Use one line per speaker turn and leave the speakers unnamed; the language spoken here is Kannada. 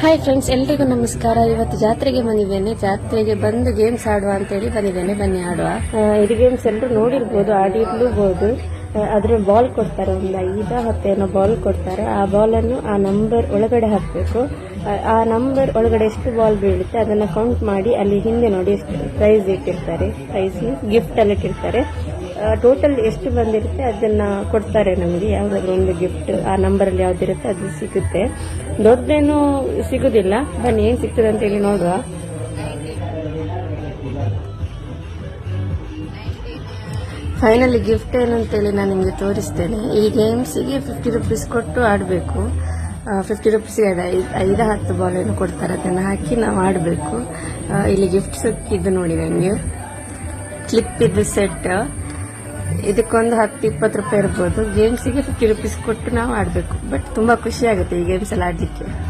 ಹಾಯ್ ಫ್ರೆಂಡ್ಸ್, ಎಲ್ರಿಗೂ ನಮಸ್ಕಾರ. ಇವತ್ತು ಜಾತ್ರೆಗೆ ಬಂದಿದ್ದೇನೆ. ಜಾತ್ರೆಗೆ ಬಂದು ಗೇಮ್ಸ್ ಆಡುವ ಅಂತೇಳಿ ಬಂದಿದ್ದೇನೆ. ಬನ್ನಿ ಆಡುವ. ಇದು ಗೇಮ್ಸ್ ಎಲ್ಲರೂ ನೋಡಿರ್ಬೋದು, ಆಡಿರ್ಲೂಬಹುದು. ಅದ್ರ ಬಾಲ್ ಕೊಡ್ತಾರೆ, ಒಂದು 5-10 ಏನೋ ಬಾಲ್ ಕೊಡ್ತಾರೆ. ಆ ಬಾಲನ್ನು ಆ ನಂಬರ್ ಒಳಗಡೆ ಹಾಕಬೇಕು. ಆ ನಂಬರ್ ಒಳಗಡೆ ಎಷ್ಟು ಬಾಲ್ ಬೀಳುತ್ತೆ ಅದನ್ನ ಕೌಂಟ್ ಮಾಡಿ ಅಲ್ಲಿ ಹಿಂದೆ ನೋಡಿ ಎಷ್ಟು ಪ್ರೈಸ್ ಇಟ್ಟಿರ್ತಾರೆ. ಪ್ರೈಸ್ ಗಿಫ್ಟ್ ಅಲ್ಲಿ ಇಟ್ಟಿರ್ತಾರೆ. ಟೋಟಲ್ ಎಷ್ಟು ಬಂದಿರುತ್ತೆ ಅದನ್ನ ಕೊಡ್ತಾರೆ ನಮಗೆ. ಯಾವ್ದಾದ್ರು ಒಂದು ಗಿಫ್ಟ್ ಆ ನಂಬರ್ ಅಲ್ಲಿ ಯಾವ್ದಿರುತ್ತೆ ಅದು ಸಿಗುತ್ತೆ. ದೊಡ್ಡದೇನು ಸಿಗುದಿಲ್ಲ. ಬನ್ನಿ ಏನ್ ಸಿಗ್ತದೆ ಅಂತ ಹೇಳಿ ನೋಡುವ. ಫೈನಲಿ ಗಿಫ್ಟ್ ಏನಂತೇಳಿ ನಾನು ನಿಮಗೆ ತೋರಿಸ್ತೇನೆ. ಈ ಗೇಮ್ಸ್ಗೆ 50 ರೂಪೀಸ್ ಕೊಟ್ಟು ಆಡಬೇಕು. 50 ರೂಪೀಸ್ಗೆ 5-10 ಬಾಲ್ ಏನು ಕೊಡ್ತಾರೆ, ಅದನ್ನು ಹಾಕಿ ನಾವು ಆಡಬೇಕು. ಇಲ್ಲಿ ಗಿಫ್ಟ್ ಸಿಕ್ಕಿದ್ದು ನೋಡಿ ನನಗೆ. ಕ್ಲಿಪ್ ಇದು ಸೆಟ್, ಇದಕ್ಕೊಂದು 10-20 ರೂಪಾಯಿ ಇರ್ಬೋದು. ಗೇಮ್ಸಿಗೆ 50 ರೂಪೀಸ್ ಕೊಟ್ಟು ನಾವು ಆಡಬೇಕು. ಬಟ್ ತುಂಬಾ ಖುಷಿ ಆಗುತ್ತೆ ಈ ಗೇಮ್ಸ್ ಎಲ್ಲ ಆಡ್ಲಿಕ್ಕೆ.